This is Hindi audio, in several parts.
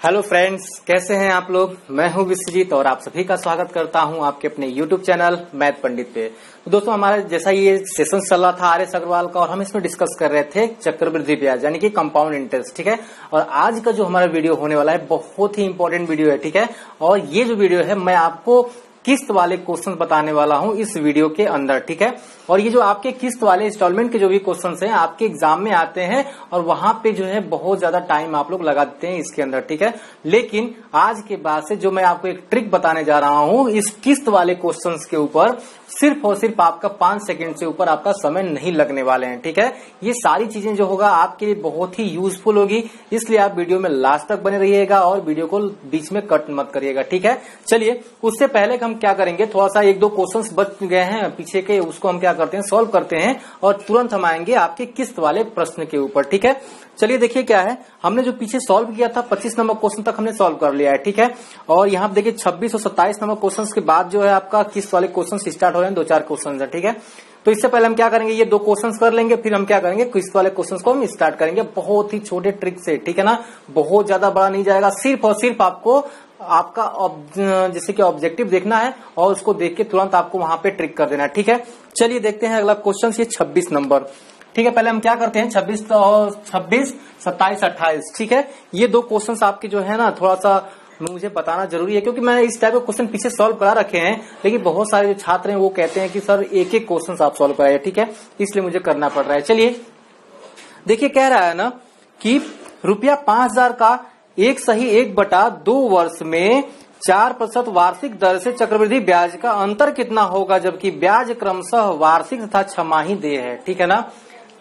हेलो फ्रेंड्स, कैसे हैं आप लोग। मैं हूं विश्वजीत और आप सभी का स्वागत करता हूं आपके अपने यूट्यूब चैनल मैथ पंडित पे। तो दोस्तों, हमारा जैसा ये सेशन चल रहा था आर.एस. अग्रवाल का, और हम इसमें डिस्कस कर रहे थे चक्रवृद्धि ब्याज यानी कि कंपाउंड इंटरेस्ट। ठीक है, और आज का जो हमारा वीडियो होने वाला है बहुत ही इंपॉर्टेंट वीडियो है। ठीक है, और ये जो वीडियो है मैं आपको किस्त वाले क्वेश्चन बताने वाला हूं इस वीडियो के अंदर। ठीक है, और ये जो आपके किस्त वाले इंस्टॉलमेंट के जो भी क्वेश्चन हैं आपके एग्जाम में आते हैं और वहां पे जो है बहुत ज्यादा टाइम आप लोग लगा देते हैं इसके अंदर। ठीक है, लेकिन आज के बाद से जो मैं आपको एक ट्रिक बताने जा रहा हूं इस किस्त वाले क्वेश्चन के ऊपर, सिर्फ और सिर्फ आपका 5 सेकंड से ऊपर आपका समय नहीं लगने वाले हैं। ठीक है, ये सारी चीजें जो होगा आपके लिए बहुत ही यूजफुल होगी, इसलिए आप वीडियो में लास्ट तक बने रहिएगा और वीडियो को बीच में कट मत करिएगा। ठीक है, चलिए उससे पहले हम क्या करेंगे, थोड़ा सा 1-2 क्वेश्चंस बच गए हैं पीछे के, उसको हम क्या करते हैं सॉल्व करते हैं और तुरंत हम आएंगे आपके किस्त वाले प्रश्न के ऊपर। ठीक है, चलिए देखिए क्या है, हमने जो पीछे सॉल्व किया था 25 नंबर क्वेश्चन तक हमने सॉल्व कर लिया है। ठीक है, और यहाँ पे देखिए 26 और 27 नंबर क्वेश्चन के बाद जो है आपका किस्त वाले क्वेश्चन स्टार्ट हो रहे हैं, 2-4 क्वेश्चन है। ठीक है, तो इससे पहले हम क्या करेंगे, ये 2 क्वेश्चन कर लेंगे, फिर हम क्या करेंगे किस्त वाले क्वेश्चन को हम स्टार्ट करेंगे बहुत ही छोटे ट्रिक से। ठीक है ना, बहुत ज्यादा बड़ा नहीं जाएगा, सिर्फ और सिर्फ आपको आपका जैसे कि ऑब्जेक्टिव देखना है और उसको देख के तुरंत आपको वहां पे ट्रिक कर देना है। ठीक है, चलिए देखते हैं अगला क्वेश्चन, ये 26 नंबर। ठीक है, पहले हम क्या करते हैं 26, 27, 28। ठीक है, ये 2 क्वेश्चन आपके जो है ना थोड़ा सा मुझे बताना जरूरी है, क्योंकि मैंने इस टाइप के क्वेश्चन पीछे सॉल्व करा रखे हैं, लेकिन बहुत सारे जो छात्र हैं वो कहते हैं कि सर एक क्वेश्चन आप सॉल्व कराइए। ठीक है, इसलिए मुझे करना पड़ रहा है। चलिए देखिए, कह रहा है ना कि ₹5,000 का 1/1/2 वर्ष में 4% वार्षिक दर से चक्रवृद्धि ब्याज का अंतर कितना होगा, जबकि ब्याज क्रमशः वार्षिक तथा छमाही देय है। ठीक है ना,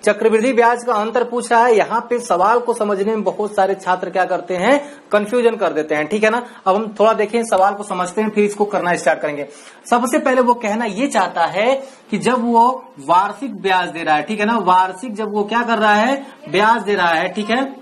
चक्रवृद्धि ब्याज का अंतर पूछ रहा है। यहाँ पे सवाल को समझने में बहुत सारे छात्र क्या करते हैं, कंफ्यूजन कर देते हैं। ठीक है ना, अब हम थोड़ा देखें सवाल को समझते हैं, फिर इसको करना स्टार्ट करेंगे। सबसे पहले वो कहना ये चाहता है कि जब वो वार्षिक ब्याज दे रहा है, ठीक है ना, वार्षिक जब वो क्या कर रहा है, ब्याज दे रहा है। ठीक है,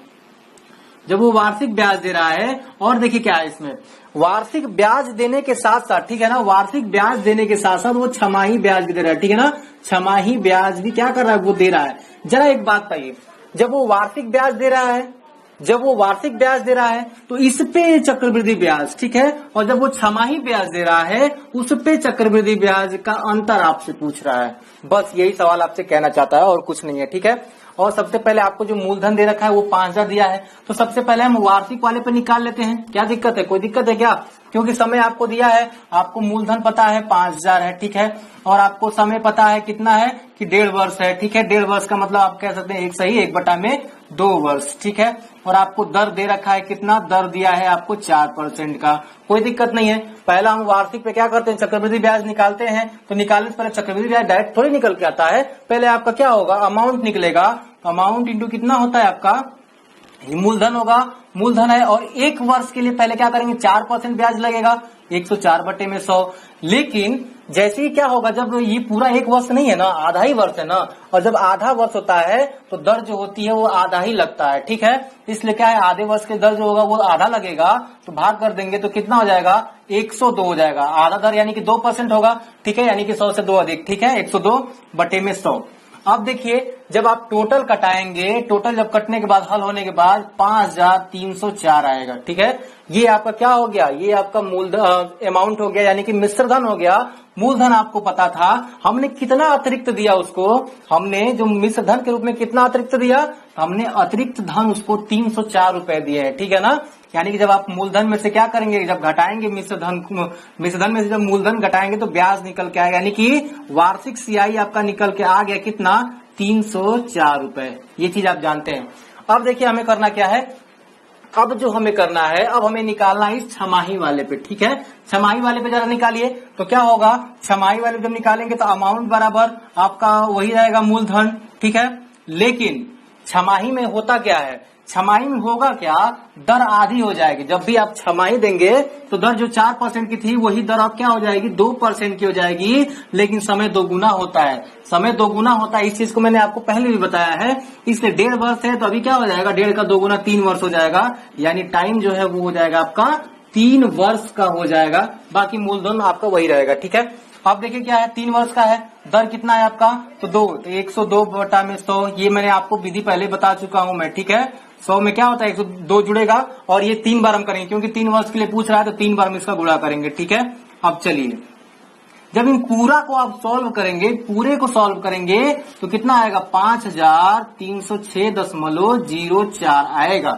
जब वो वार्षिक ब्याज दे रहा है, और देखिए क्या है इसमें, वार्षिक ब्याज देने के साथ साथ, ठीक है ना, वार्षिक ब्याज देने के साथ साथ वो छमाही ब्याज भी दे रहा है। ठीक है ना, छमाही ब्याज भी क्या कर रहा है, वो दे रहा है। जरा एक बात बताइए, जब वो वार्षिक ब्याज दे रहा है, जब वो वार्षिक ब्याज दे रहा है तो इस पे चक्रवृद्धि ब्याज, ठीक है, और जब वो छमाही ब्याज दे रहा है उस पे चक्रवृद्धि ब्याज का अंतर आपसे पूछ रहा है। बस यही सवाल आपसे कहना चाहता है और कुछ नहीं है। ठीक है, और सबसे पहले आपको जो मूलधन दे रखा है वो 5,000 दिया है, तो सबसे पहले हम वार्षिक वाले पे निकाल लेते हैं। क्या दिक्कत है, कोई दिक्कत है क्या, क्योंकि समय आपको दिया है, आपको मूलधन पता है 5,000 है। ठीक है, और आपको समय पता है कितना है कि 1.5 वर्ष है। ठीक है, 1.5 वर्ष का मतलब आप कह सकते हैं 1/1/2 वर्ष। ठीक है, और आपको दर दे रखा है, कितना दर दिया है आपको 4% का, कोई दिक्कत नहीं है। पहला हम वार्षिक पे क्या करते हैं, चक्रवृद्धि ब्याज निकालते हैं, तो निकालने से पहले चक्रवृद्धि ब्याज डायरेक्ट थोड़ी निकल के आता है, पहले आपका क्या होगा, अमाउंट निकलेगा, अमाउंट इंटू कितना होता है आपका मूलधन होगा, मूलधन है, और 1 वर्ष के लिए पहले क्या करेंगे 4% ब्याज लगेगा, 104/100। लेकिन जैसे ही क्या होगा, जब ये पूरा 1 वर्ष नहीं है ना, आधा ही वर्ष है ना, और जब आधा वर्ष होता है तो दर जो होती है वो आधा ही लगता है। ठीक है, इसलिए क्या है, आधे वर्ष के दर जो होगा वो आधा लगेगा, तो भाग कर देंगे तो कितना हो जाएगा, 102 हो जाएगा। आधा दर यानी कि 2% होगा। ठीक है, यानी कि 100 से 2 अधिक। ठीक है, 102/100। अब देखिए, जब आप टोटल कटाएंगे, टोटल जब कटने के बाद हल होने के बाद 5,304 आएगा। ठीक है, ये आपका क्या हो गया, ये आपका मूलधन अमाउंट हो गया, यानी कि मिश्रधन हो गया। मूलधन आपको पता था, हमने कितना अतिरिक्त दिया उसको, हमने जो मिश्रधन के रूप में कितना अतिरिक्त दिया, हमने अतिरिक्त धन उसको 304 रुपए दिए हैं। ठीक है ना, यानी कि जब आप मूलधन में से क्या करेंगे, जब घटाएंगे मिश्रधन में से जब मूलधन घटाएंगे तो ब्याज निकल के आएगा, यानी कि वार्षिक सियाई आपका निकल के आ गया कितना, 304 रुपए। ये चीज आप जानते हैं। अब देखिए हमें करना क्या है, अब जो हमें करना है, अब हमें निकालना है इस छमाही वाले पे। ठीक है, छमाही वाले पे जरा निकालिए, तो क्या होगा, छमाही वाले जब निकालेंगे तो अमाउंट बराबर आपका वही रहेगा मूलधन। ठीक है, लेकिन छमाही में होता क्या है, छमाही में होगा क्या, दर आधी हो जाएगी। जब भी आप छमाही देंगे तो दर जो 4% की थी वही दर अब क्या हो जाएगी, 2% की हो जाएगी, लेकिन समय दोगुना होता है, समय दोगुना होता है। इस चीज को मैंने आपको पहले भी बताया है। इसलिए 1.5 वर्ष है तो अभी क्या हो जाएगा, 1.5 का दोगुना 3 वर्ष हो जाएगा, यानी टाइम जो है वो हो जाएगा आपका 3 वर्ष का हो जाएगा, बाकी मूलधन आपका वही रहेगा। ठीक है, अब देखिए क्या है, 3 वर्ष का है, दर कितना है आपका, तो 2, तो 102/100। ये मैंने आपको विधि पहले बता चुका हूं मैं। ठीक है, 100 में क्या होता है 102 जुड़ेगा और ये 3 बार हम करेंगे क्योंकि 3 वर्ष के लिए पूछ रहा है तो 3 बार हम इसका गुणा करेंगे। ठीक है, अब चलिए जब इन पूरा को आप सॉल्व करेंगे, पूरे को सॉल्व करेंगे तो कितना आएगा 5306.04 आएगा।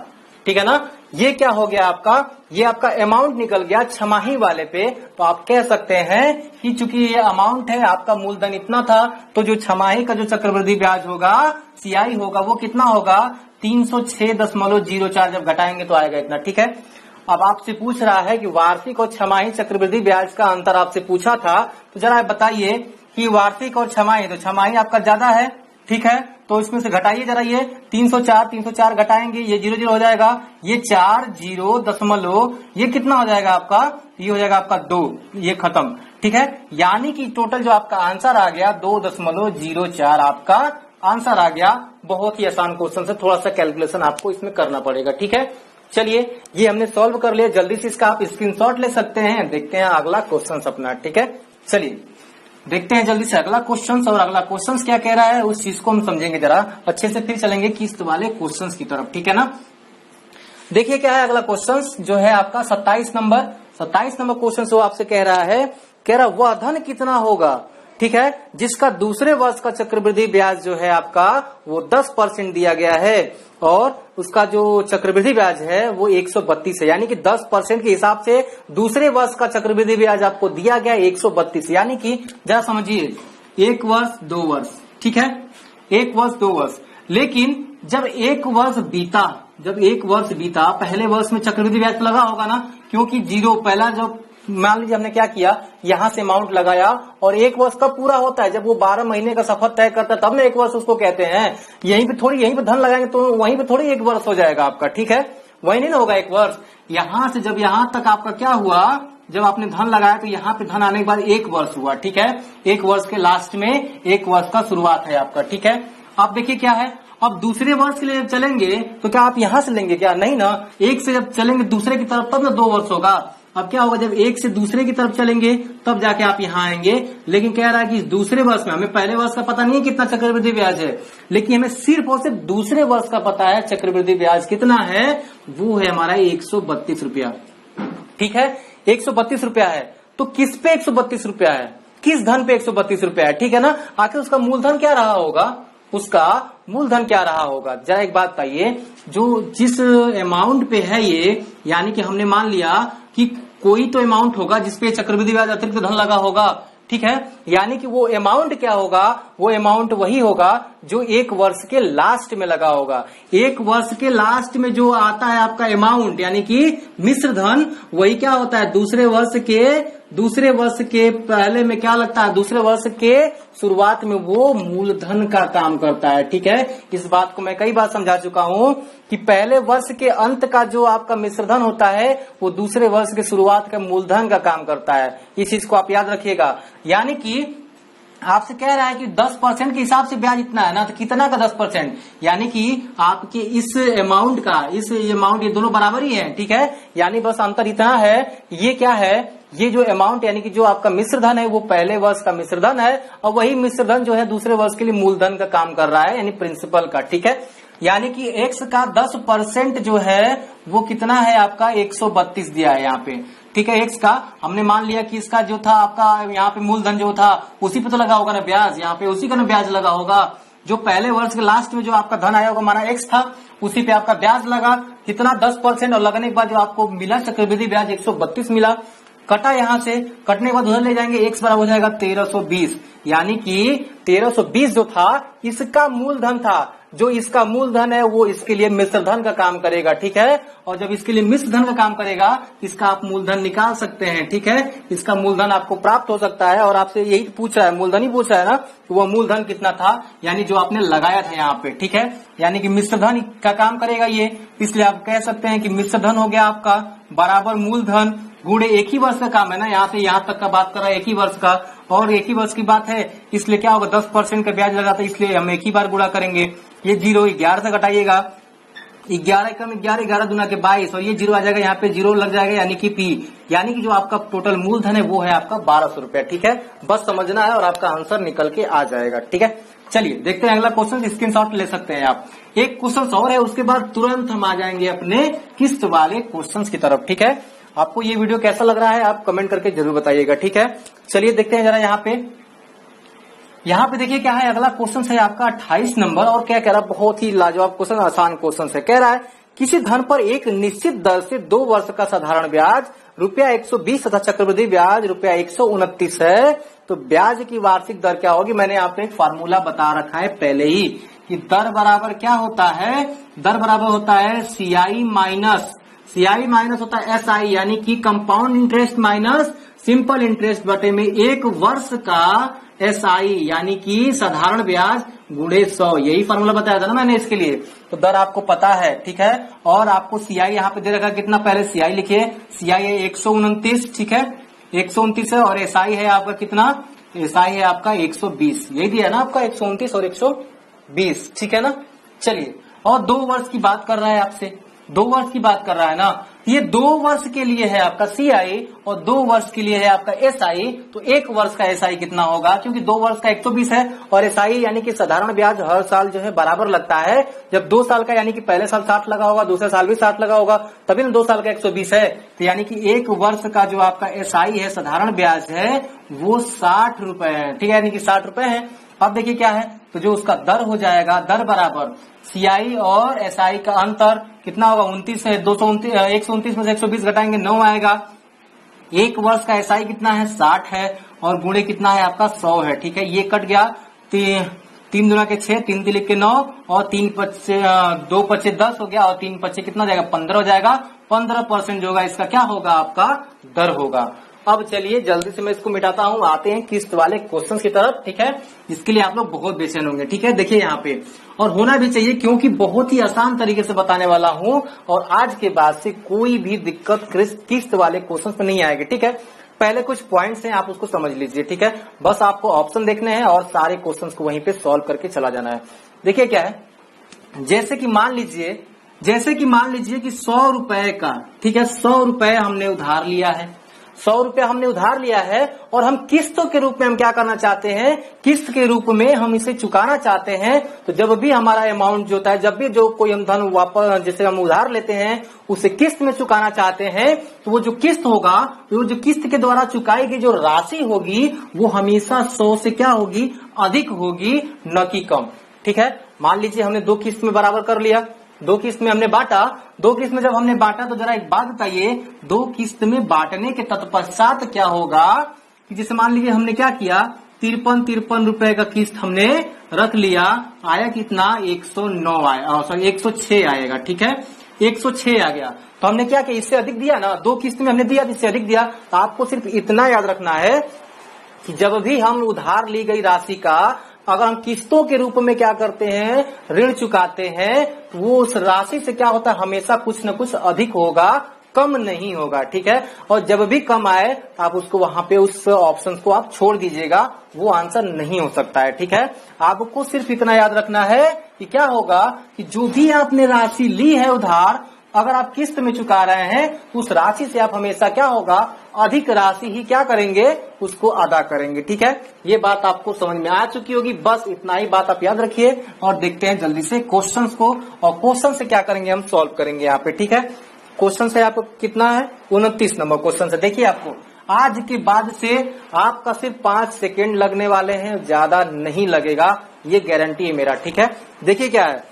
ठीक है ना, ये क्या हो गया आपका, ये आपका अमाउंट निकल गया छमाही वाले पे। तो आप कह सकते हैं कि चूंकि ये अमाउंट है, आपका मूलधन इतना था, तो जो छमाही का जो चक्रवृद्धि ब्याज होगा, सीआई होगा, वो कितना होगा 306.04 जब घटाएंगे तो आएगा इतना। ठीक है, अब आपसे पूछ रहा है कि वार्षिक और छमाही चक्रवृद्धि ब्याज का अंतर आपसे पूछा था, तो जरा बताइए कि वार्षिक और छमाही, तो छमाही आपका ज्यादा है। ठीक है, तो इसमें से घटाइए जरा, ये 304 घटाएंगे, ये 0 0 हो जाएगा, ये 4 0 ये कितना हो जाएगा आपका, ये हो जाएगा आपका 2, ये खत्म। ठीक है, यानी कि टोटल जो आपका आंसर आ गया 2.04 आपका आंसर आ गया। बहुत ही आसान क्वेश्चन है, थोड़ा सा कैलकुलेशन आपको इसमें करना पड़ेगा। ठीक है, चलिए ये हमने सॉल्व कर लिया, जल्दी से इसका आप स्क्रीनशॉट ले सकते हैं। देखते हैं अगला क्वेश्चन अपना। ठीक है, चलिए देखते हैं जल्दी से अगला क्वेश्चन, और अगला क्वेश्चन क्या कह रहा है उस चीज को हम समझेंगे जरा अच्छे से, फिर चलेंगे किस्त वाले क्वेश्चन की तरफ। ठीक है ना, देखिए क्या है अगला क्वेश्चन जो है आपका 27 नंबर क्वेश्चन। वो आपसे कह रहा वह धन कितना होगा, ठीक है, जिसका दूसरे वर्ष का चक्रवृद्धि ब्याज जो है आपका वो 10% दिया गया है और उसका जो चक्रवृद्धि ब्याज है वो 132 है। यानी कि 10% के हिसाब से दूसरे वर्ष का चक्रवृद्धि ब्याज आपको दिया गया 132। यानी कि जरा समझिए 1 वर्ष 2 वर्ष, ठीक है, 1 वर्ष 2 वर्ष, लेकिन जब 1 वर्ष बीता, पहले वर्ष में चक्रवृद्धि ब्याज लगा होगा ना, क्योंकि 0 पहला जो मान लीजिए हमने क्या किया, यहां से अमाउंट लगाया और 1 वर्ष कब पूरा होता है, जब वो 12 महीने का सफर तय करता है, तब ना 1 वर्ष उसको कहते हैं। यहीं पे धन लगाएंगे तो वहीं पे थोड़ी 1 वर्ष हो जाएगा आपका। ठीक है, वही नहीं ना होगा 1 वर्ष। यहां से जब यहां तक आपका क्या हुआ, जब आपने धन लगाया तो यहाँ पे धन आने के बाद 1 वर्ष हुआ। ठीक है, 1 वर्ष के लास्ट में 1 वर्ष का शुरुआत है आपका। ठीक है, अब देखिए क्या है, अब दूसरे वर्ष के लिए जब चलेंगे तो क्या आप यहां से लेंगे क्या, नहीं ना, 1 से जब चलेंगे दूसरे की तरफ तब ना 2 वर्ष होगा। अब क्या होगा, जब 1 से दूसरे की तरफ चलेंगे तब जाके आप यहाँ आएंगे। लेकिन कह रहा है कि दूसरे वर्ष में, हमें पहले वर्ष का पता नहीं है कितना चक्रवृद्धि ब्याज है, लेकिन हमें सिर्फ और सिर्फ दूसरे वर्ष का पता है चक्रवृद्धि ब्याज कितना है, वो है हमारा 132 रुपया। ठीक है, 132 रुपया है। तो किस पे 132 रुपया है, किस धन पे 132 रुपया है, ठीक है ना। आखिर उसका मूलधन क्या रहा होगा, जरा एक बात बताइए, जो जिस अमाउंट पे है ये, यानी कि हमने मान लिया कि कोई तो अमाउंट होगा जिसपे चक्रवृद्धि ब्याज अतिरिक्त धन लगा होगा। ठीक है, यानी कि वो अमाउंट क्या होगा, वो अमाउंट वही होगा जो 1 वर्ष के लास्ट में लगा होगा। 1 वर्ष के लास्ट में जो आता है आपका अमाउंट, यानी कि मिश्र धन, वही क्या होता है दूसरे वर्ष के पहले में क्या लगता है, दूसरे वर्ष के शुरुआत में वो मूलधन का काम करता है। ठीक है, इस बात को मैं कई बार समझा चुका हूं कि पहले वर्ष के अंत का जो आपका मिश्रधन होता है वो दूसरे वर्ष के शुरुआत का मूलधन का काम करता है। इस चीज को आप याद रखिएगा। यानी कि आपसे कह रहा है कि 10% के हिसाब से ब्याज इतना है ना, तो कितना का 10%, यानी कि आपके इस अमाउंट का, ये दोनों बराबर ही है। ठीक है, यानी बस अंतर इतना है, ये क्या है, ये जो अमाउंट यानी कि जो आपका मिश्रधन है वो पहले वर्ष का मिश्रधन है और वही मिश्रधन जो है दूसरे वर्ष के लिए मूलधन का काम कर रहा है, यानी प्रिंसिपल का। ठीक है, यानी कि x का 10% जो है वो कितना है आपका 132 दिया है यहाँ पे। ठीक है, x का हमने मान लिया कि इसका जो था आपका यहाँ पे मूलधन जो था उसी पे तो लगा होगा ना ब्याज, यहाँ पे उसी का ना ब्याज लगा होगा। जो पहले वर्ष के लास्ट में जो आपका धन आया होगा माना x था, उसी पे आपका ब्याज लगा कितना 10%, और लगने के बाद जो आपको मिला चक्रवृद्धि ब्याज 132 मिला। कटा यहाँ से, कटने के बाद उधर ले जाएंगे, x बराबर हो जाएगा 1320। यानी कि 1320 जो था इसका मूलधन था, जो इसका मूलधन है वो इसके लिए मिश्रधन का काम करेगा। ठीक है, और जब इसके लिए मिश्रधन का काम करेगा इसका आप मूलधन निकाल सकते हैं। ठीक है, इसका मूलधन आपको प्राप्त हो सकता है, और आपसे यही पूछ रहा है, मूलधन ही पूछ रहा है ना, तो वो मूलधन कितना था, यानी जो आपने लगाया था यहाँ पे। ठीक है, यानी कि मिश्रधन का काम करेगा ये, इसलिए आप कह सकते हैं कि मिश्रधन हो गया आपका बराबर मूलधन गुणे 1 ही वर्ष का काम है ना, यहाँ से यहाँ तक का बात कर रहा है 1 ही वर्ष का, और 1 ही वर्ष की बात है, इसलिए क्या होगा 10% का ब्याज लगाता है, इसलिए हम 1 ही बार गुणा करेंगे। ये 0 11 से घटाइएगा, 11 कम 11, 11 दूना के 22 और ये जीरो आ जाएगा, यहाँ पे जीरो लग जाएगा यानी कि पी, यानी कि जो आपका टोटल मूलधन है वो है आपका 1200 रुपया। ठीक है, बस समझना है और आपका आंसर निकल के आ जाएगा। ठीक है, चलिए देखते हैं अगला क्वेश्चन, स्क्रीनशॉट ले सकते हैं आप। एक क्वेश्चन और है, उसके बाद तुरंत हम आ जाएंगे अपने किस्त वाले क्वेश्चन की तरफ। ठीक है, आपको ये वीडियो कैसा लग रहा है आप कमेंट करके जरूर बताइएगा। ठीक है, चलिए देखते हैं जरा यहाँ पे देखिए क्या है, अगला क्वेश्चन है आपका 28 नंबर और क्या कह रहा है, बहुत ही लाजवाब क्वेश्चन, आसान क्वेश्चन है। कह रहा है किसी धन पर एक निश्चित दर से 2 वर्ष का साधारण ब्याज ₹120 तथा चक्रवृद्धि ब्याज ₹129 है, तो ब्याज की वार्षिक दर क्या होगी। मैंने आपको एक फार्मूला बता रखा है पहले ही कि दर बराबर क्या होता है, दर बराबर होता है सीआई माइनस होता है एसआई, यानी कि compound interest minus simple interest बटे में 1 वर्ष का एसआई यानी कि साधारण ब्याज गुणे 100, यही फार्मूला बताया था ना मैंने इसके लिए। तो दर आपको पता है। ठीक है, और आपको सीआई यहाँ पे दे रखा कितना, पहले सीआई लिखिए, सीआई है 129। ठीक है, 129 है और एसआई है आपका कितना, एसआई है आपका 120, यही दिया ना आपका 129 और 120। ठीक है ना, चलिए, और 2 वर्ष की बात कर रहा है आपसे, 2 वर्ष की बात कर रहा है ना, ये 2 वर्ष के लिए है आपका सीआई और 2 वर्ष के लिए है आपका एसआई, तो 1 वर्ष का एसआई कितना होगा, क्योंकि 2 वर्ष का 120 है और एसआई यानी कि साधारण ब्याज हर साल जो है बराबर लगता है। जब 2 साल का यानी कि पहले साल 60 लगा होगा, दूसरे साल भी 60 लगा होगा, तभी ना 2 साल का 120 है, तो यानी कि 1 वर्ष का जो आपका एसआई है साधारण ब्याज है वो 60 रुपए है। ठीक है, यानी कि 60 रुपए है। अब देखिए क्या है, तो जो उसका दर हो जाएगा, दर बराबर सीआई और एसआई का अंतर कितना होगा, 29 है, 129 में से 120 घटाएंगे 9 आएगा। 1 वर्ष का एसआई कितना है 60 है और गुणे कितना है आपका 100 है। ठीक है, ये कट गया, 3 दूना के 6, 3 तिलिक के 9 और 2 पच्चे 10 हो गया और 3 पच्चे कितना जाएगा 15 हो जाएगा। 15% जो होगा इसका क्या होगा, आपका दर होगा। अब चलिए जल्दी से मैं इसको मिटाता हूं, आते हैं किस्त वाले क्वेश्चन की तरफ। ठीक है, इसके लिए आप लोग बहुत बेचैन होंगे। ठीक है, देखिए यहाँ पे, और होना भी चाहिए क्योंकि बहुत ही आसान तरीके से बताने वाला हूं और आज के बाद से कोई भी दिक्कत किस्त वाले क्वेश्चन पे नहीं आएगी। ठीक है, पहले कुछ पॉइंट्स हैं आप उसको समझ लीजिए। ठीक है, बस आपको ऑप्शन देखने हैं और सारे क्वेश्चंस को वहीं पे सॉल्व करके चला जाना है। देखिए क्या है, जैसे कि मान लीजिए कि 100 रुपए का, ठीक है, 100 रुपए हमने उधार लिया है, 100 रुपया हमने उधार लिया है और हम किस्तों के रूप में हम क्या करना चाहते हैं, किस्त के रूप में हम इसे चुकाना चाहते हैं। तो जब भी हमारा अमाउंट जो होता है, जब भी जो कोई हम धन वापस जैसे हम उधार लेते हैं उसे किस्त में चुकाना चाहते हैं, तो वो जो किस्त होगा, वो जो किस्त के द्वारा चुकाई गई जो राशि होगी वो हमेशा 100 से क्या होगी, अधिक होगी, न कि कम। ठीक है, मान लीजिए हमने 2 किस्त में बराबर कर लिया, 2 किस्त में हमने बांटा, 2 किस्त में जब हमने बांटा तो जरा एक बात बताइए, 2 किस्त में बांटने के तत्पश्चात क्या होगा कि जैसे मान लीजिए हमने क्या किया, 53 रुपए का किस्त हमने रख लिया, आया कितना 109 आया, सॉरी 106 आएगा। ठीक है, 106 आ गया, तो हमने क्या किया, इससे अधिक दिया ना, 2 किस्त में हमने दिया, इससे अधिक दिया। तो आपको सिर्फ इतना याद रखना है कि जब भी हम उधार ली गई राशि का अगर हम किस्तों के रूप में क्या करते हैं, ऋण चुकाते हैं, तो वो उस राशि से क्या होता है, हमेशा कुछ न कुछ अधिक होगा, कम नहीं होगा। ठीक है, और जब भी कम आए तो आप उसको वहां पे उस ऑप्शन को आप छोड़ दीजिएगा, वो आंसर नहीं हो सकता है। ठीक है, आपको सिर्फ इतना याद रखना है कि क्या होगा कि जो भी आपने राशि ली है उधार, अगर आप किस्त में चुका रहे हैं तो उस राशि से आप हमेशा क्या होगा, अधिक राशि ही क्या करेंगे, उसको अदा करेंगे। ठीक है, ये बात आपको समझ में आ चुकी होगी, बस इतना ही बात आप याद रखिए और देखते हैं जल्दी से क्वेश्चंस को, और क्वेश्चन से क्या करेंगे, हम सॉल्व करेंगे यहाँ पे। ठीक है, क्वेश्चन से आपको कितना है, 29 नंबर क्वेश्चन से। देखिए आपको आज के बाद से आपका सिर्फ 5 सेकेंड लगने वाले हैं, ज्यादा नहीं लगेगा, ये गारंटी है मेरा। ठीक है, देखिए क्या है,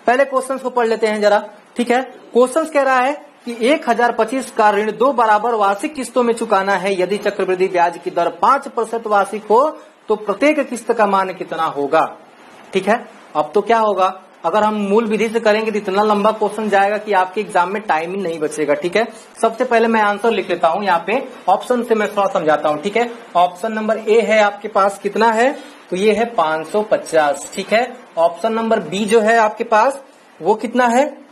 पहले क्वेश्चन को पढ़ लेते हैं जरा। ठीक है, क्वेश्चन कह रहा है कि 1025 का ऋण 2 बराबर वार्षिक किस्तों में चुकाना है, यदि चक्रवृद्धि ब्याज की दर 5% वार्षिक हो तो प्रत्येक किस्त का मान कितना होगा। ठीक है, अब तो क्या होगा, अगर हम मूल विधि से करेंगे तो इतना लंबा क्वेश्चन जाएगा कि आपके एग्जाम में टाइम ही नहीं बचेगा। ठीक है, सबसे पहले मैं आंसर लिख लेता हूं, यहाँ पे ऑप्शन से मैं थोड़ा समझाता हूं। ठीक है, ऑप्शन नंबर ए है आपके पास कितना है, तो ये है 550। ठीक है, ऑप्शन नंबर बी जो है आपके पास वो कितना है,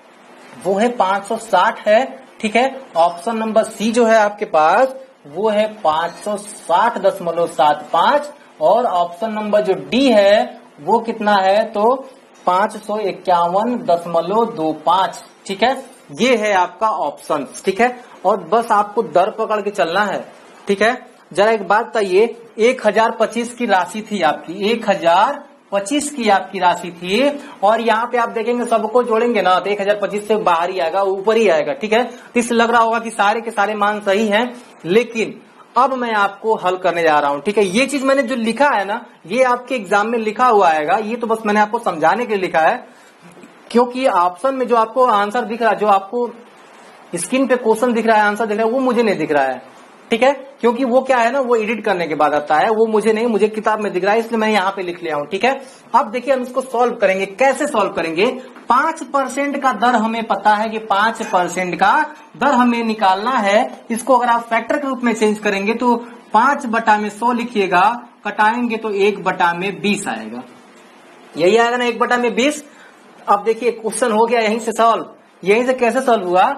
वो है 560 है। ठीक है, ऑप्शन नंबर सी जो है आपके पास वो है 560.75 और ऑप्शन नंबर जो डी है वो कितना है, तो 551.25, ठीक है। ये है आपका ऑप्शन, ठीक है। और बस आपको दर पकड़ के चलना है, ठीक है। जरा एक बात बताइए, 1025 की राशि थी आपकी, 1025 की आपकी राशि थी, और यहाँ पे आप देखेंगे सबको जोड़ेंगे ना तो 1025 से बाहर ही आएगा, ऊपर ही आएगा, ठीक है। तो इससे लग रहा होगा कि सारे के सारे मान सही हैं, लेकिन अब मैं आपको हल करने जा रहा हूं, ठीक है। ये चीज मैंने जो लिखा है ना, ये आपके एग्जाम में लिखा हुआ आएगा, ये तो बस मैंने आपको समझाने के लिए लिखा है, क्योंकि ऑप्शन में जो आपको आंसर दिख रहा है, जो आपको स्क्रीन पे क्वेश्चन दिख रहा है, आंसर दिख रहा है, वो मुझे नहीं दिख रहा है, ठीक है। क्योंकि वो क्या है ना, वो एडिट करने के बाद आता है, वो मुझे नहीं, मुझे किताब में दिख रहा है, इसलिए मैं यहाँ पे लिख लिया हूं, ठीक है। अब देखिए हम इसको सॉल्व करेंगे। कैसे सॉल्व करेंगे? 5% का दर हमें पता है कि 5% का दर हमें निकालना है। इसको अगर आप फैक्टर के रूप में चेंज करेंगे तो 5/100 लिखिएगा, कटाएंगे तो 1/20 आएगा। यही आएगा ना, 1/20। अब देखिए क्वेश्चन हो गया यहीं से सॉल्व। यहीं से कैसे सॉल्व हुआ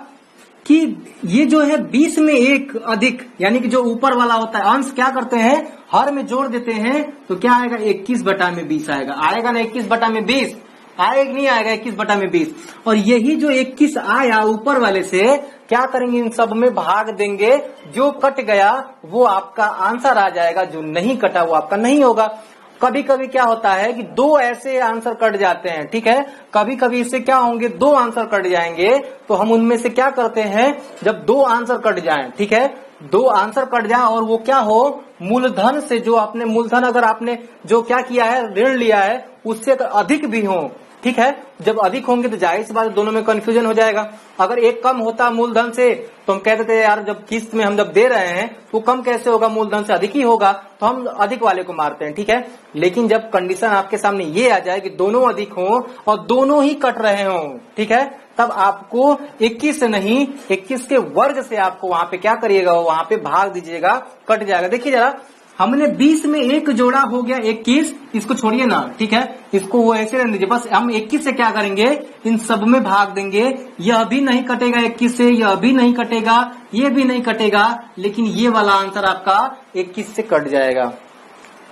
कि ये जो है 20 में 1 अधिक, यानी कि जो ऊपर वाला होता है अंश, क्या करते हैं, हर में जोड़ देते हैं, तो क्या आएगा, 21/20 आएगा। आएगा ना 21/20? आएगा कि नहीं आएगा 21/20? और यही जो 21 आया ऊपर वाले से, क्या करेंगे, इन सब में भाग देंगे। जो कट गया वो आपका आंसर आ जाएगा, जो नहीं कटा वो आपका नहीं होगा। कभी कभी क्या होता है कि 2 ऐसे आंसर कट जाते हैं, ठीक है। कभी कभी इससे क्या होंगे, 2 आंसर कट जाएंगे, तो हम उनमें से क्या करते हैं, जब 2 आंसर कट जाएं, ठीक है, 2 आंसर कट जाए और वो क्या हो, मूलधन से, जो आपने मूलधन अगर आपने जो क्या किया है, ऋण लिया है, उससे अगर अधिक भी हो, ठीक है। जब अधिक होंगे तो जाहिर सी बात दोनों में कंफ्यूजन हो जाएगा। अगर एक कम होता मूलधन से तो हम कहते थे यार, जब किस्त में हम जब दे रहे हैं तो कम कैसे होगा, मूलधन से अधिक ही होगा, तो हम अधिक वाले को मारते हैं, ठीक है। लेकिन जब कंडीशन आपके सामने ये आ जाए कि दोनों अधिक हो और दोनों ही कट रहे हो, ठीक है, तब आपको 21 से नहीं, 21 के वर्ग से आपको वहां पे क्या करिएगा, वहां पे भाग दीजिएगा, कट जाएगा। देखिए जरा, हमने 20 में 1 जोड़ा, हो गया 21, इसको छोड़िए ना, ठीक है, इसको वो ऐसे रहने दीजिए। बस हम 21 से क्या करेंगे, इन सब में भाग देंगे। यह भी नहीं कटेगा 21 से, यह भी नहीं कटेगा, ये भी नहीं कटेगा, लेकिन ये वाला आंसर आपका 21 से कट जाएगा,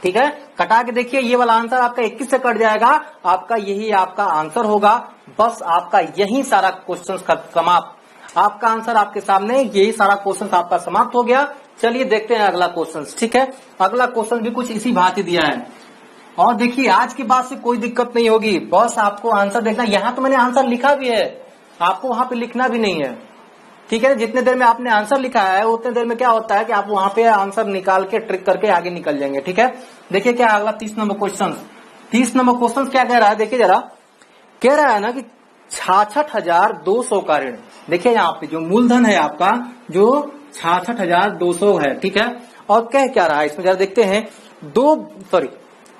ठीक है। कटा के देखिए, ये वाला आंसर आपका 21 से कट जाएगा, आपका यही आपका आंसर होगा। बस आपका यही सारा क्वेश्चन समाप्त, आपका आंसर आपके सामने, यही सारा क्वेश्चन आपका समाप्त हो गया। चलिए देखते हैं अगला क्वेश्चन, ठीक है। अगला क्वेश्चन भी कुछ इसी भांति दिया है, और देखिए आज के बाद से कोई दिक्कत नहीं होगी, बस आपको आंसर देखना। यहाँ तो मैंने आंसर लिखा भी है, आपको वहां पे लिखना भी नहीं है, ठीक है। जितने देर में आपने आंसर लिखा है उतने देर में क्या होता है कि आप वहां पे आंसर निकाल के ट्रिक करके आगे निकल जाएंगे, ठीक है। देखिए क्या अगला 30 नंबर क्वेश्चन, 30 नंबर क्वेश्चन क्या कह रहा है, देखिए जरा, कह रहा है ना कि 66,200 का ऋण। देखिए यहाँ पे जो मूलधन है आपका, जो 66,200 है, ठीक है। और कह क्या रहा है इसमें, जरा देखते हैं।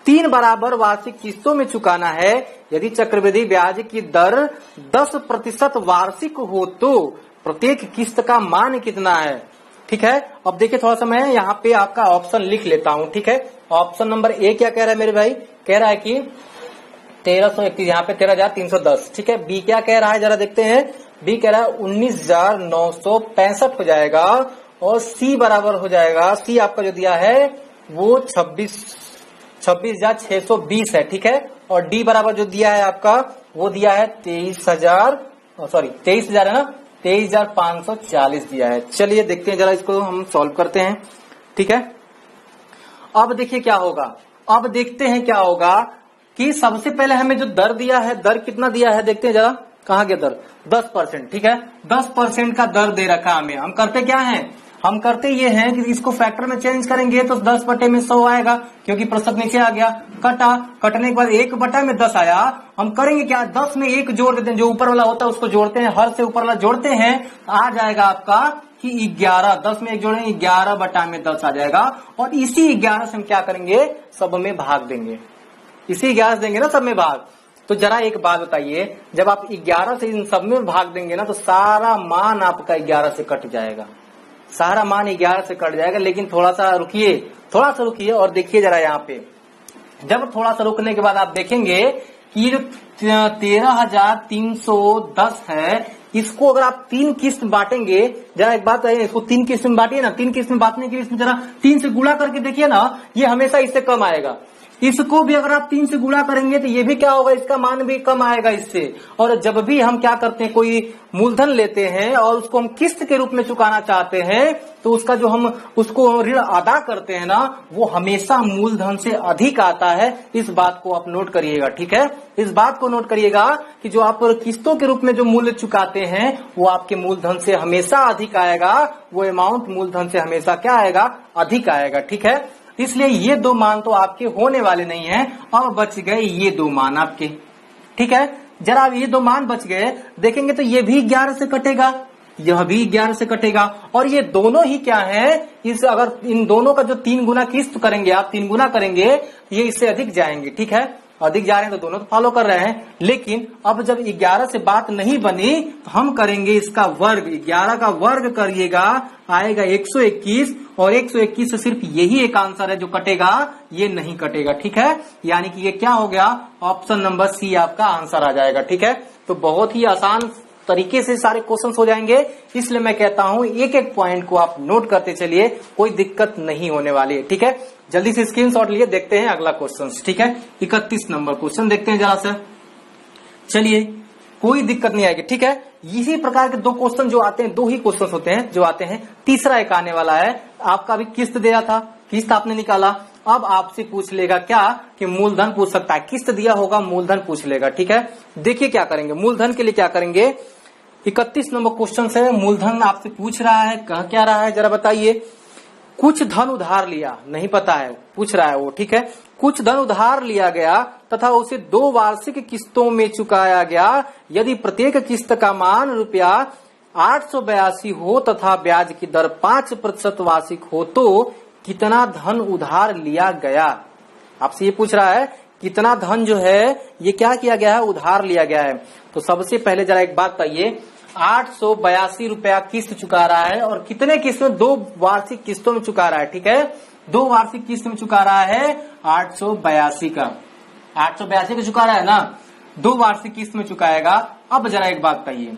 3 बराबर वार्षिक किस्तों में चुकाना है। यदि चक्रवृद्धि ब्याज की दर 10% वार्षिक हो तो प्रत्येक किस्त का मान कितना है, ठीक है। अब देखिए थोड़ा सा मैं यहाँ पे आपका ऑप्शन लिख लेता हूँ, ठीक है। ऑप्शन नंबर ए क्या कह रहा है मेरे भाई, कह रहा है कि 1331, यहाँ पे 13,310, ठीक है। बी क्या कह रहा है, जरा देखते हैं। बी कह रहा है 19,965 हो जाएगा, और सी बराबर हो जाएगा, सी आपका जो दिया है वो 26,620 है, ठीक है। और डी बराबर जो दिया है आपका, वो दिया है 23,000 है ना, 23,540 दिया है। चलिए देखते हैं जरा, इसको हम सॉल्व करते हैं, ठीक है। अब देखिए क्या होगा, अब देखते हैं क्या होगा कि सबसे पहले हमें जो दर दिया है, दर कितना दिया है देखते हैं जरा, कहाँ गया दर, 10%, ठीक है। 10% का दर दे रखा हमें। हम करते क्या है, हम करते ये हैं कि इसको फैक्टर में चेंज करेंगे तो 10/100 आएगा, क्योंकि प्रतिशत नीचे आ गया। कटने के बाद 1/10 आया। हम करेंगे क्या, 10 में 1 जोड़ देते हैं, जो ऊपर वाला होता है उसको जोड़ते हैं, हर से ऊपर वाला जोड़ते हैं, आ जाएगा आपका कि 11, 10 में 1 जोड़ेंगे 11/10 आ जाएगा। और इसी 11 से हम क्या करेंगे, सब में भाग देंगे, इसी 11 से देंगे ना सब में भाग। तो जरा एक बात बताइए, जब आप 11 से इन सब में भाग देंगे ना, तो सारा मान आपका 11 से कट जाएगा, सारा मान 11 से कट जाएगा। लेकिन थोड़ा सा रुकिए और देखिए जरा यहाँ पे। जब थोड़ा सा रुकने के बाद आप देखेंगे कि ये जो 13,310 है, इसको अगर आप 3 किस्त में बांटेंगे, जरा एक बात है, इसको 3 किस्त में बांटिए ना, 3 किस्त में बांटने के लिए इसमें जरा 3 से गुणा करके देखिए ना, ये हमेशा इससे कम आएगा। इसको भी अगर आप 3 से गुणा करेंगे तो ये भी क्या होगा, इसका मान भी कम आएगा इससे। और जब भी हम क्या करते हैं, कोई मूलधन लेते हैं और उसको हम किस्त के रूप में चुकाना चाहते हैं, तो उसका जो हम उसको ऋण अदा करते हैं ना, वो हमेशा मूलधन से अधिक आता है। इस बात को आप नोट करिएगा, ठीक है। इस बात को नोट करिएगा कि जो आप किस्तों के रूप में जो मूल्य चुकाते हैं वो आपके मूलधन से हमेशा अधिक आएगा, वो अमाउंट मूलधन से हमेशा क्या आएगा, अधिक आएगा, ठीक है। इसलिए ये 2 मान तो आपके होने वाले नहीं है। अब बच गए ये 2 मान आपके, ठीक है। जरा ये 2 मान बच गए, देखेंगे तो ये भी 11 से कटेगा, यह भी 11 से कटेगा, और ये दोनों ही क्या है, इस अगर इन दोनों का जो 3 गुना किस्त करेंगे आप, 3 गुना करेंगे, ये इससे अधिक जाएंगे, ठीक है। अधिक जा रहे हैं तो दोनों तो फॉलो कर रहे हैं। लेकिन अब जब 11 से बात नहीं बनी तो हम करेंगे इसका वर्ग, 11 का वर्ग करिएगा, आएगा 121, और 121 से सिर्फ यही एक आंसर है जो कटेगा, ये नहीं कटेगा, ठीक है। यानी कि ये क्या हो गया, ऑप्शन नंबर सी आपका आंसर आ जाएगा, ठीक है। तो बहुत ही आसान तरीके से सारे क्वेश्चंस हो जाएंगे, इसलिए मैं कहता हूं एक एक पॉइंट को आप नोट करते चलिए, कोई दिक्कत नहीं होने वाली है, ठीक है। जल्दी से स्क्रीनशॉट लिए देखते हैं अगला क्वेश्चन, ठीक है। 31 नंबर क्वेश्चन देखते हैं जरा से, चलिए, कोई दिक्कत नहीं आएगी, ठीक है। इसी प्रकार के 2 क्वेश्चन जो आते हैं, 2 ही क्वेश्चन होते हैं जो आते हैं, तीसरा एक आने वाला है। आपका भी किस्त दिया था, किस्त आपने निकाला, अब आपसे पूछ लेगा क्या कि मूलधन पूछ सकता है, किस्त दिया होगा मूलधन पूछ लेगा, ठीक है। देखिए क्या करेंगे, मूलधन के लिए क्या करेंगे, 31 नंबर क्वेश्चन से मूलधन आपसे पूछ रहा है, कह क्या रहा है जरा बताइए। कुछ धन उधार लिया, नहीं पता है, पूछ रहा है वो, ठीक है। कुछ धन उधार लिया गया तथा उसे 2 वार्षिक किस्तों में चुकाया गया। यदि प्रत्येक किस्त का मान रुपया 882 हो तथा ब्याज की दर 5% वार्षिक हो तो कितना धन उधार लिया गया। आपसे ये पूछ रहा है कितना धन जो है ये क्या किया गया है, उधार लिया गया है। तो सबसे पहले जरा एक बात बताइए, 882 रुपया किस्त चुका रहा है, और कितने किस्त में, 2 वार्षिक किस्तों में चुका रहा है, ठीक है। 2 वार्षिक किस्त में चुका रहा है 882 का, 882 का चुका रहा है ना, 2 वार्षिक किस्त में चुकाएगा। अब जरा एक बात बताइए,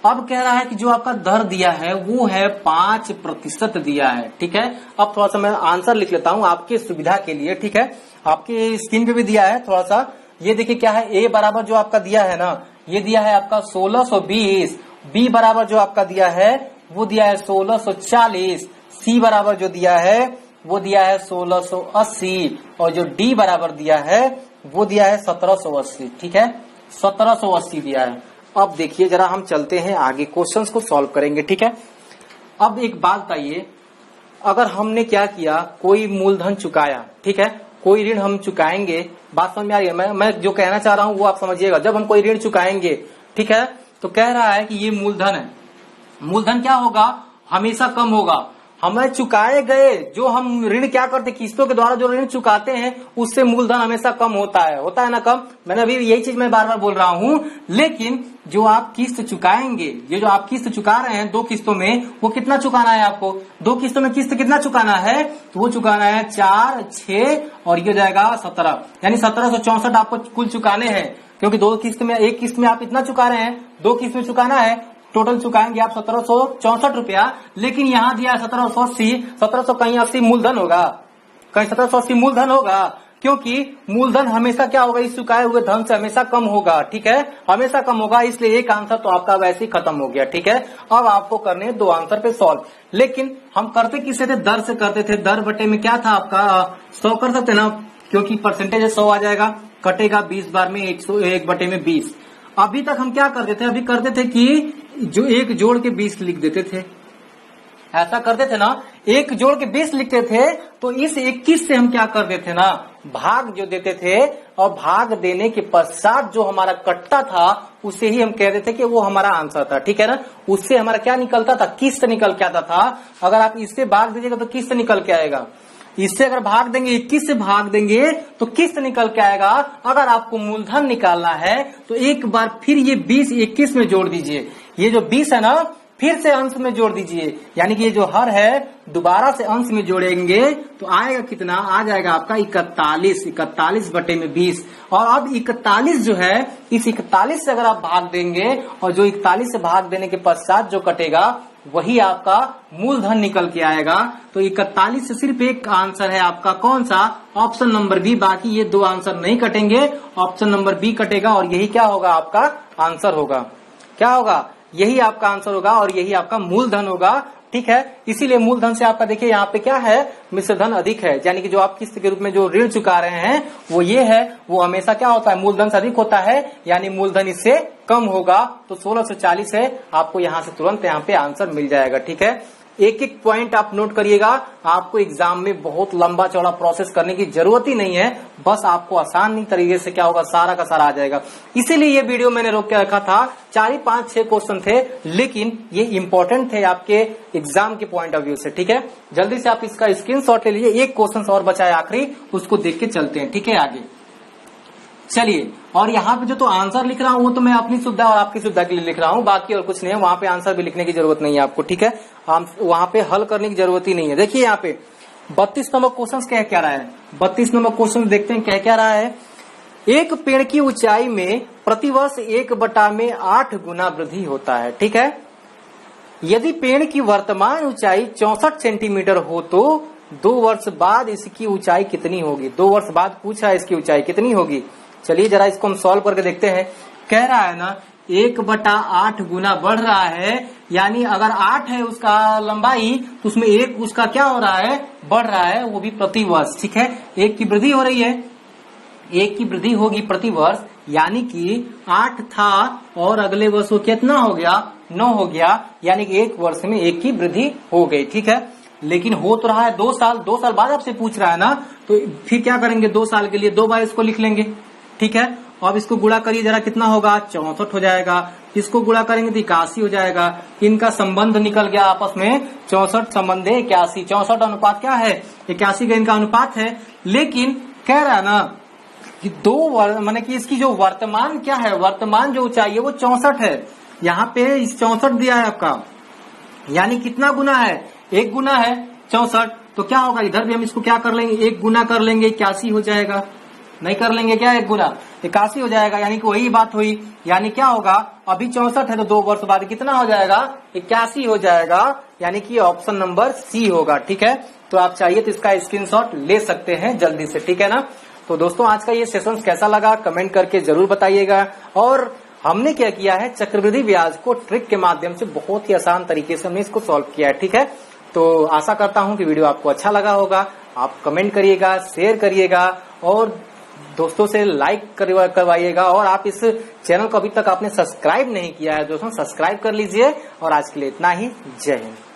अब कह रहा है कि जो आपका दर दिया है वो है 5% दिया है, ठीक है। अब थोड़ा सा मैं आंसर लिख लेता हूं आपकी सुविधा के लिए, ठीक है। आपकी स्क्रीन पे भी दिया है थोड़ा सा, ये देखिए क्या है, ए बराबर जो आपका दिया है ना, ये दिया है आपका 1620, बी बराबर जो आपका दिया है वो दिया है 1640, सी बराबर जो दिया है वो दिया है 1680, और जो डी बराबर दिया है वो दिया है 1780, ठीक है, 1780 दिया है। अब देखिए जरा हम चलते हैं आगे, क्वेश्चंस को सॉल्व करेंगे, ठीक है। अब एक बात बताइए, अगर हमने क्या किया, कोई मूलधन चुकाया, ठीक है, कोई ऋण हम चुकाएंगे, बात समझ में आ रही है, मैं जो कहना चाह रहा हूं वो आप समझिएगा। जब हम कोई ऋण चुकाएंगे, ठीक है, तो कह रहा है कि ये मूलधन है, मूलधन क्या होगा, हमेशा कम होगा। हमें चुकाए गए जो हम ऋण क्या करते, किस्तों के द्वारा जो ऋण चुकाते हैं उससे मूलधन हमेशा कम होता है ना कम। मैंने अभी यही चीज मैं बार बार बोल रहा हूं, लेकिन जो आप किस्त चुकाएंगे, ये जो आप किस्त चुका रहे हैं 2 किस्तों में, वो कितना चुकाना है आपको, 2 किस्तों में किस्त कितना चुकाना है, तो वो चुकाना है 4, 6 और ये जाएगा 17, यानी 1764 आपको कुल चुकाने हैं। क्योंकि 2 किस्त में, एक किस्त में आप इतना चुका रहे हैं, 2 किस्त में चुकाना है, टोटल चुकाएंगे आप 1764 रुपया। लेकिन यहाँ दिया 1780, 1700 कहीं 80 मूलधन होगा, कहीं 1780 मूलधन होगा, क्योंकि मूलधन हमेशा क्या होगा, इस चुकाए हुए धन से हमेशा कम होगा, ठीक है, हमेशा कम होगा। इसलिए एक आंसर तो आपका वैसे ही खत्म हो गया, ठीक है। अब आपको करने 2 आंसर पे सॉल्व, लेकिन हम करते किससे थे, दर से करते थे। दर बटे में क्या था आपका 100 कर सकते ना, क्योंकि परसेंटेज 100 आ जाएगा, कटेगा 20 बार में 101 बटे में 20। अभी तक हम क्या करते थे, अभी करते थे कि जो 1 जोड़ के 20 लिख देते थे, ऐसा करते थे ना, 1 जोड़ के 20 लिखते थे। तो इस 21 से हम क्या करते थे ना, भाग जो देते थे, और भाग देने के पश्चात जो हमारा कटता था उसे ही हम कहते थे कि वो हमारा आंसर था, ठीक है ना। उससे हमारा क्या निकलता था, किस्त निकल के आता था। अगर आप इससे भाग दीजिएगा तो किस्त निकल के आएगा, इससे अगर भाग देंगे, 21 से भाग देंगे तो किस्त निकल के आएगा। अगर आपको मूलधन निकालना है तो एक बार फिर ये 20 21 में जोड़ दीजिए, ये जो 20 है ना फिर से अंश में जोड़ दीजिए, यानी कि ये जो हर है दोबारा से अंश में जोड़ेंगे तो आएगा कितना, आ जाएगा आपका 41 बटे में 20। और अब 41 जो है, इस 41 से अगर आप भाग देंगे और जो 41 से भाग देने के पश्चात जो कटेगा वही आपका मूलधन निकल के आएगा। तो 41 से सिर्फ एक आंसर है आपका, कौन सा? Option number B. बाकी ये दो आंसर नहीं कटेंगे, ऑप्शन नंबर बी कटेगा और यही क्या होगा? आपका आंसर होगा। क्या होगा? यही आपका आंसर होगा और यही आपका मूलधन होगा। ठीक है, इसीलिए मूलधन से आपका देखिए यहाँ पे क्या है? मिश्रधन अधिक है, यानी कि जो आप किस्त के रूप में जो ऋण चुका रहे हैं वो ये है, वो हमेशा क्या होता है? मूलधन से अधिक होता है, यानी मूलधन इससे कम होगा। तो 1640 है, आपको यहाँ से तुरंत यहाँ पे आंसर मिल जाएगा। ठीक है, एक एक पॉइंट आप नोट करिएगा, आपको एग्जाम में बहुत लंबा चौड़ा प्रोसेस करने की जरूरत ही नहीं है, बस आपको आसान तरीके से क्या होगा? सारा का सारा आ जाएगा। इसीलिए ये वीडियो मैंने रोक के रखा था। 4 5 6 क्वेश्चन थे, लेकिन ये इंपॉर्टेंट थे आपके एग्जाम के पॉइंट ऑफ व्यू से। ठीक है, जल्दी से आप इसका स्क्रीनशॉट ले लीजिए। एक क्वेश्चन और बचा है आखिरी, उसको देख के चलते हैं। ठीक है, आगे चलिए। और यहाँ पे जो तो आंसर लिख रहा हूँ वो तो मैं अपनी सुविधा और आपकी सुविधा के लिए लिख रहा हूँ, बाकी और कुछ नहीं है। वहां पे आंसर भी लिखने की जरूरत नहीं है आपको। ठीक है, वहां पे हल करने की जरूरत ही नहीं है। देखिए यहाँ पे 32 नंबर क्वेश्चन क्या रहा है? 32 नंबर क्वेश्चन देखते हैं क्या रहा है। एक पेड़ की ऊंचाई में प्रतिवर्ष 1/8 गुना वृद्धि होता है। ठीक है, यदि पेड़ की वर्तमान ऊंचाई 64 सेंटीमीटर हो तो 2 वर्ष बाद इसकी ऊंचाई कितनी होगी? 2 वर्ष बाद पूछा है इसकी ऊंचाई कितनी होगी। चलिए जरा इसको हम सॉल्व करके देखते हैं। कह रहा है ना 1/8 गुना बढ़ रहा है, यानी अगर 8 है उसका लंबाई तो उसमें 1 उसका क्या हो रहा है? बढ़ रहा है, वो भी प्रति वर्ष। ठीक है, 1 की वृद्धि हो रही है, 1 की वृद्धि होगी प्रति वर्ष, यानी कि 8 था और अगले वर्ष वो कितना हो गया? 9 हो गया, यानी कि 1 वर्ष में 1 की वृद्धि हो गई। ठीक है, लेकिन हो तो रहा है 2 साल, 2 साल बाद आपसे पूछ रहा है ना, तो फिर क्या करेंगे? 2 साल के लिए 2 बार इसको लिख लेंगे। ठीक है, अब इसको गुणा करिए जरा, कितना होगा? 64 हो जाएगा। इसको गुणा करेंगे तो 81 हो जाएगा। इनका संबंध निकल गया आपस में, 64 संबंधे 81। 64 अनुपात क्या है? 81 का इनका अनुपात है। लेकिन कह रहा है ना कि माने कि इसकी जो वर्तमान क्या है? वर्तमान जो ऊंचाई है वो 64 है। यहाँ पे 64 दिया है आपका, यानी कितना गुना है? 1 गुना है 64। तो क्या होगा? इधर भी हम इसको क्या कर लेंगे? 1 गुना कर लेंगे, 81 हो जाएगा। नहीं कर लेंगे क्या? 1 गुना 81 हो जाएगा, यानी कि वही बात हुई। यानी क्या होगा? अभी 64 है तो 2 वर्ष बाद कितना हो जाएगा? 81 हो जाएगा, यानी कि ऑप्शन नंबर सी होगा। ठीक है, तो आप चाहिए तो इसका स्क्रीनशॉट ले सकते हैं जल्दी से। ठीक है ना, तो दोस्तों आज का ये सेशन कैसा लगा कमेंट करके जरूर बताइएगा। और हमने क्या किया है? चक्रवृद्धि ब्याज को ट्रिक के माध्यम से बहुत ही आसान तरीके से हमने इसको सॉल्व किया है। ठीक है, तो आशा करता हूं कि वीडियो आपको अच्छा लगा होगा। आप कमेंट करिएगा, शेयर करिएगा और दोस्तों से लाइक करवाइएगा। और आप इस चैनल को अभी तक आपने सब्सक्राइब नहीं किया है दोस्तों, सब्सक्राइब कर लीजिए। और आज के लिए इतना ही, जय हिंद।